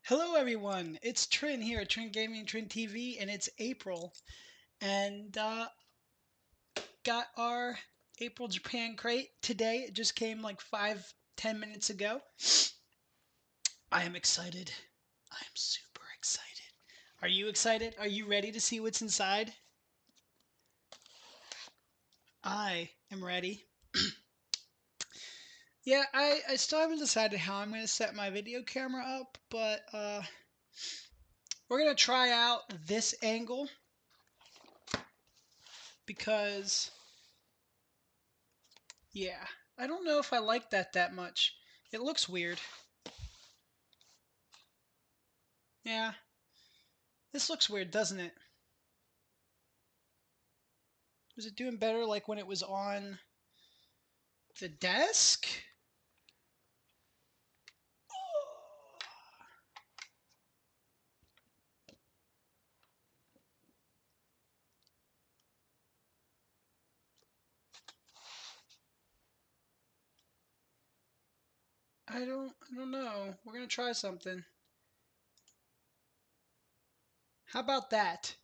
Hello everyone, it's Trin here at Trin Gaming, Trin TV, and it's April, and got our April Japan crate today. It just came like 5-10 minutes ago. I am excited. I am super excited. Are you excited? Are you ready to see what's inside? I am ready. Yeah, I still haven't decided how I'm going to set my video camera up, but we're going to try out this angle because yeah, I don't know if I like that much. It looks weird. Yeah, this looks weird, doesn't it? Was it doing better like when it was on the desk? I don't know. We're gonna try something. How about that?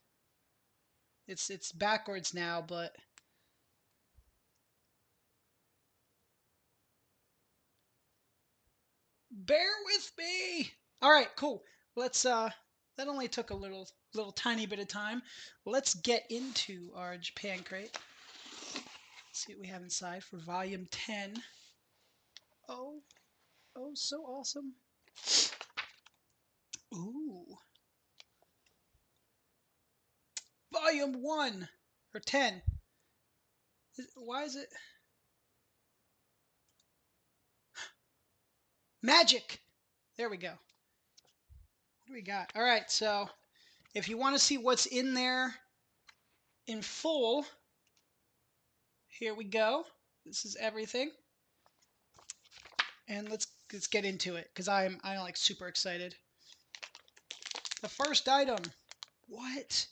It's backwards now, but bear with me. All right, cool. Let's that only took a little tiny bit of time. Let's get into our Japan crate. Let's see what we have inside for volume 10. Oh, oh, so awesome. Ooh. Volume 1 or 10. Why is it magic? There we go. What do we got? All right, so if you want to see what's in there in full, here we go. This is everything. And let's get into it cuz I'm like super excited. The first item. What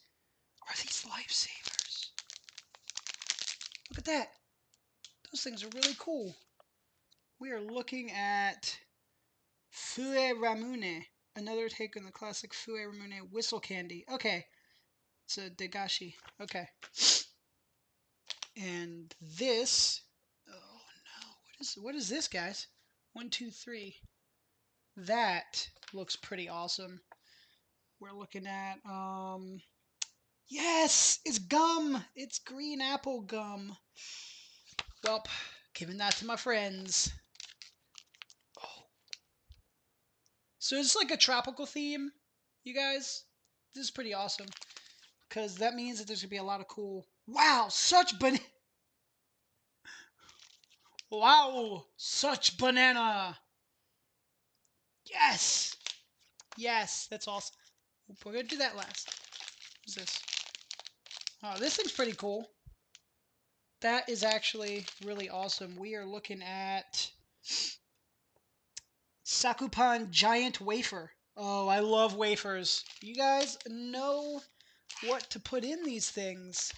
are these lifesavers? Look at that. Those things are really cool. We are looking at Fue Ramune, another take on the classic Fue Ramune whistle candy. Okay, it's a Dagashi. Okay. And this, oh no, what is this, guys? 1, 2, 3. That looks pretty awesome. We're looking at yes, it's gum. It's green apple gum. Well, giving that to my friends. Oh, so it's like a tropical theme, you guys. This is pretty awesome because that means that there's gonna be a lot of cool. Wow, wow, such banana. Yes, yes, that's awesome. We're gonna do that last. What's this? Oh, this thing's pretty cool. That is actually really awesome. We are looking at Sakupan Giant Wafer. Oh, I love wafers. You guys know what to put in these things.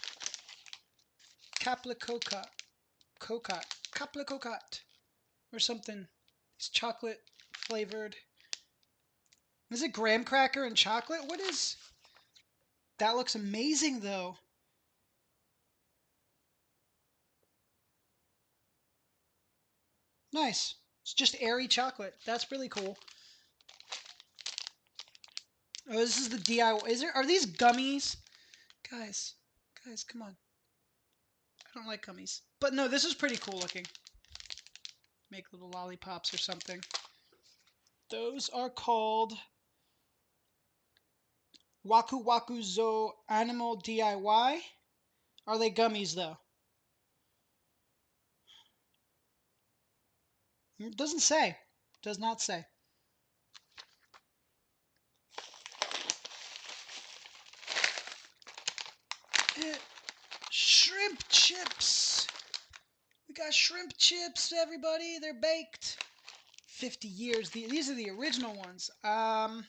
Kapla Kapla or something. It's chocolate flavored. Is it graham cracker and chocolate? What is... That looks amazing, though. Nice. It's just airy chocolate. That's really cool. Oh, this is the DIY. Are these gummies? Guys, come on. I don't like gummies. But no, this is pretty cool looking. Make little lollipops or something. Those are called Waku Waku Zo Animal DIY. Are they gummies, though? It doesn't say. Does not say. Shrimp chips. We got shrimp chips, everybody. They're baked. 50 years. These are the original ones. I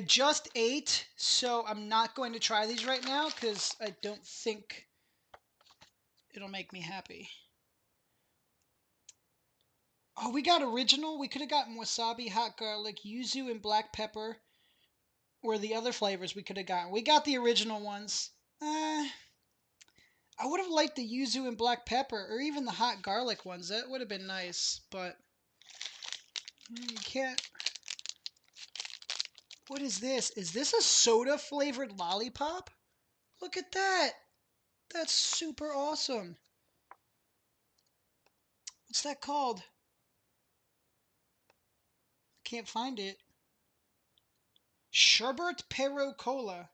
just ate, so I'm not going to try these right now because I don't think it'll make me happy. Oh, we got original. We could have gotten wasabi, hot garlic, yuzu, and black pepper. Or the other flavors we could have gotten. We got the original ones. I would have liked the yuzu and black pepper, or even the hot garlic ones. That would have been nice, but you can't. What is this? Is this a soda flavored lollipop? Look at that. That's super awesome. What's that called? Can't find it. Sherbet Pero Cola.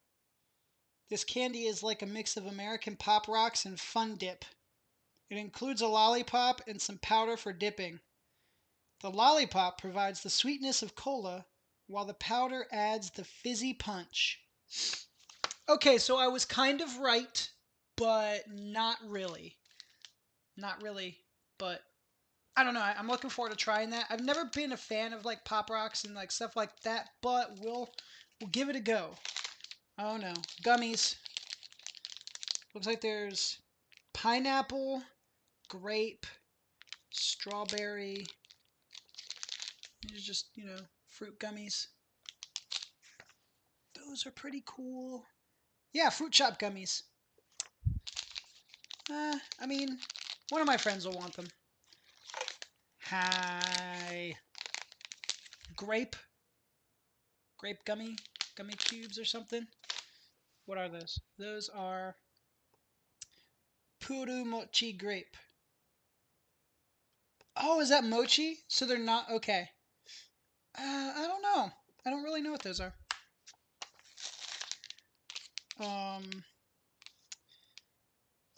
This candy is like a mix of American Pop Rocks and Fun Dip. It includes a lollipop and some powder for dipping. The lollipop provides the sweetness of cola, while the powder adds the fizzy punch. Okay, so I was kind of right, but not really. Not really, but I don't know. I'm looking forward to trying that. I've never been a fan of like Pop Rocks and like stuff like that, but we'll give it a go. Oh no, gummies. Looks like there's pineapple, grape, strawberry. These are just, fruit gummies. Those are pretty cool. Yeah, fruit chop gummies. I mean, one of my friends will want them. Hi. Grape gummy cubes or something. What are those? Those are Puru Mochi grape. Oh, is that mochi? So they're not okay. I don't know. I don't really know what those are.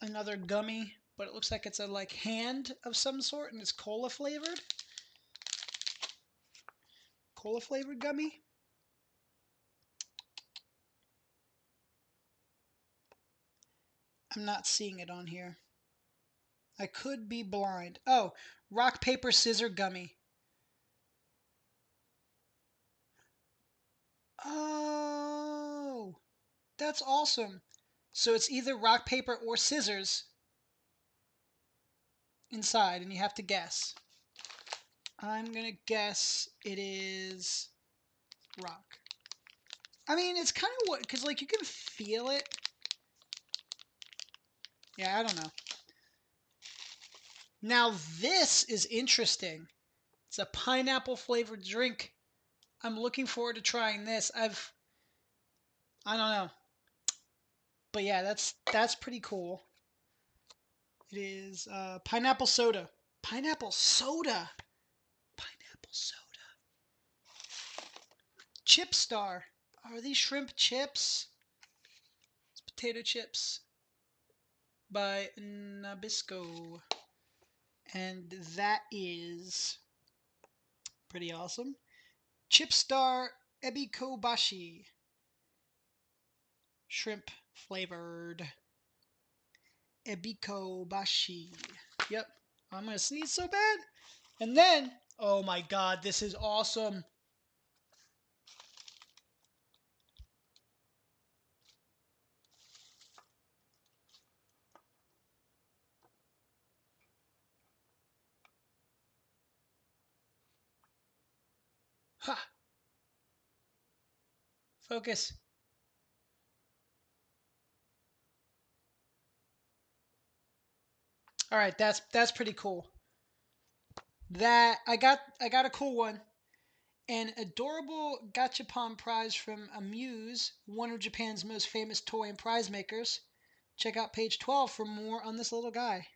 Another gummy, but it looks like it's a like hand of some sort, and it's cola flavored. Cola flavored gummy. I'm not seeing it on here. I could be blind. Oh, rock, paper, scissor gummy. Oh, that's awesome. So it's either rock, paper, or scissors inside, and you have to guess. I'm going to guess it is rock. I mean, it's kind of what, because like you can feel it. Yeah, I don't know. Now this is interesting. It's a pineapple flavored drink. I'm looking forward to trying this. I don't know. But yeah, that's pretty cool. It is pineapple soda. Pineapple soda. Pineapple soda. Chip Star. Are these shrimp chips? It's potato chips by Nabisco. And that is pretty awesome. Chip Star Ebikobashi. Shrimp flavored. Ebikobashi. Yep. I'm going to sneeze so bad. And then, oh my god, this is awesome. Ha. Focus. All right, that's pretty cool. That I got a cool one. An adorable gachapon prize from Amuse, one of Japan's most famous toy and prize makers. Check out page 12 for more on this little guy.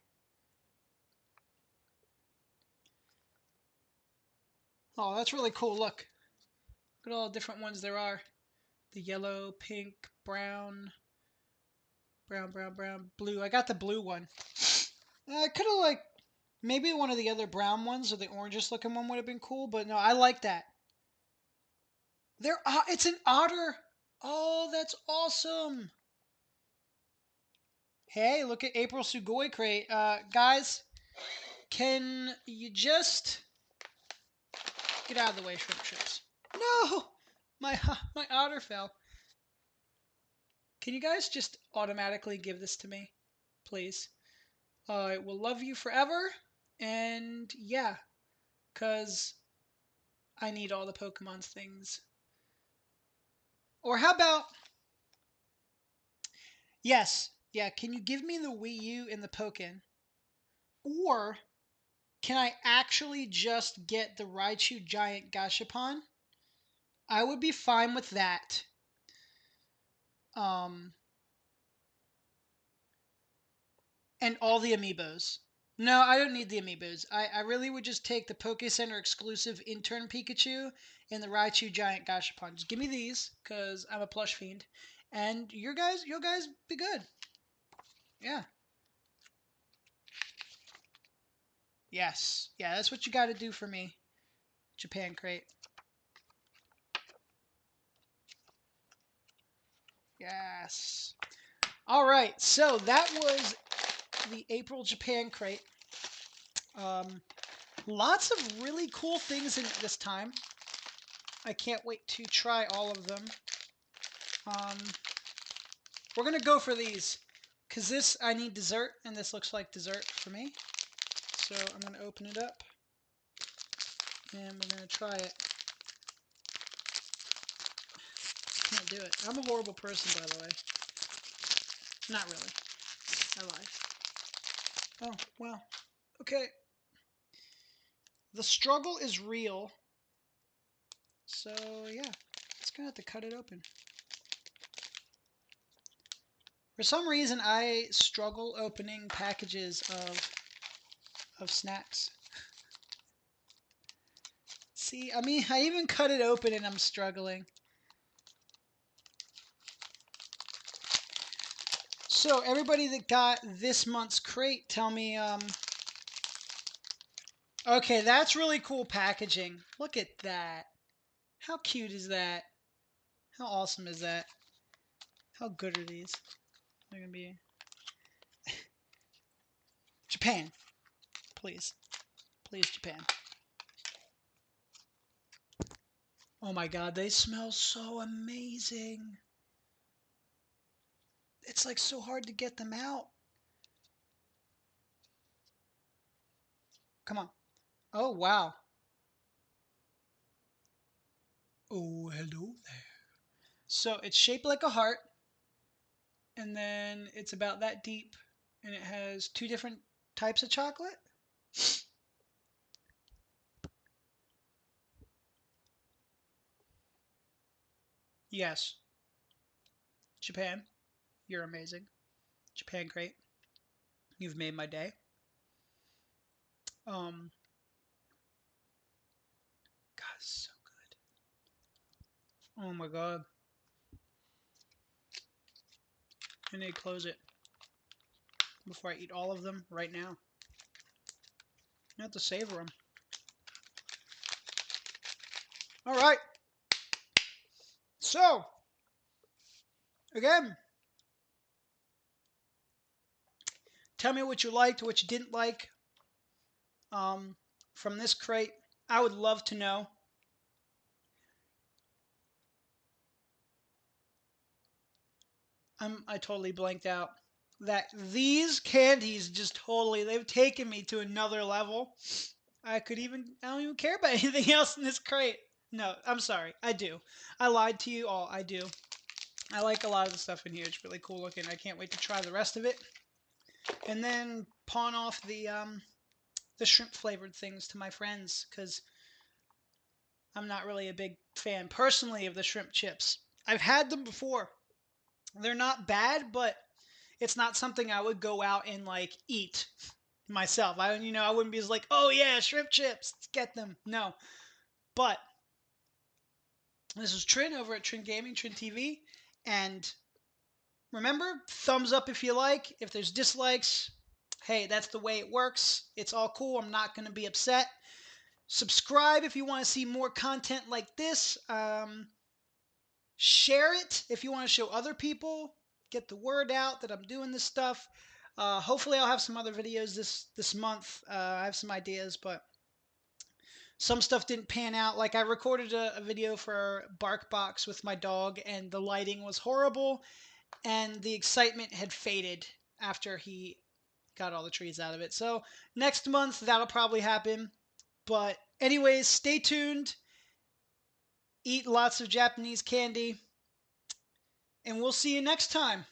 Oh, that's really cool. Look at all the different ones there are. The yellow, pink, brown, blue. I got the blue one. I could have like maybe one of the other brown ones or the orangish looking one would have been cool, but no, I like that. It's an otter. Oh, that's awesome. Hey, look at April Sugoi crate. Guys, can you just get out of the way, shrimp chips? No, my otter fell. Can you guys just automatically give this to me, please? I will love you forever. And yeah, because I need all the Pokemon things. Or how about... Yes. Yeah, can you give me the Wii U and the Pokken? Or can I actually just get the Raichu Giant Gashapon? I would be fine with that. And all the amiibos. No, I don't need the amiibos. I really would just take the Poke Center exclusive intern Pikachu and the Raichu Giant Gashapon. Just give me these, because I'm a plush fiend. And you'll guys be good. Yeah. Yes. Yeah, that's what you got to do for me. Japan Crate. Yes. All right, so that was the April Japan Crate. Lots of really cool things in it this time. I can't wait to try all of them. We're going to go for these, because this, I need dessert, and this looks like dessert for me. So I'm going to open it up, and we're going to try it. Can't do it. I'm a horrible person, by the way. Not really. I lied. Oh, well. Okay. The struggle is real. So, yeah. It's going to have to cut it open. For some reason, I struggle opening packages of snacks. See, I mean, I even cut it open and I'm struggling. So, everybody that got this month's crate, tell me, okay, that's really cool packaging. Look at that. How cute is that? How awesome is that? How good are these? They're gonna be... Japan. Please. Please, Japan. Oh my god, they smell so amazing. It's like so hard to get them out. Come on. Oh, wow. Oh, hello there. So it's shaped like a heart, and then it's about that deep, and it has two different types of chocolate. Yes. Japan, you're amazing. Japan, great. You've made my day. God, so good. Oh my god. I need to close it before I eat all of them right now. I have to savor them. All right. So, again, tell me what you liked, what you didn't like from this crate. I would love to know. I totally blanked out. That these candies just totally, they've taken me to another level. I don't even care about anything else in this crate. No, I'm sorry. I do. I lied to you all. I do. I like a lot of the stuff in here. It's really cool looking. I can't wait to try the rest of it. And then pawn off the shrimp flavored things to my friends, because I'm not really a big fan personally of the shrimp chips. I've had them before. They're not bad, but it's not something I would go out and like eat myself. I wouldn't be like, oh yeah, shrimp chips, let's get them. No, but this is Trin over at Trin Gaming, Trin TV, and remember, thumbs up if you like. If there's dislikes, hey, that's the way it works. It's all cool. I'm not going to be upset. Subscribe if you want to see more content like this. Share it if you want to show other people. Get the word out that I'm doing this stuff. Hopefully, I'll have some other videos this month. I have some ideas, but some stuff didn't pan out. Like I recorded a video for BarkBox with my dog, and the lighting was horrible, and the excitement had faded after he got all the trees out of it. So next month that'll probably happen, but Anyways, stay tuned. Eat lots of Japanese candy. And we'll see you next time.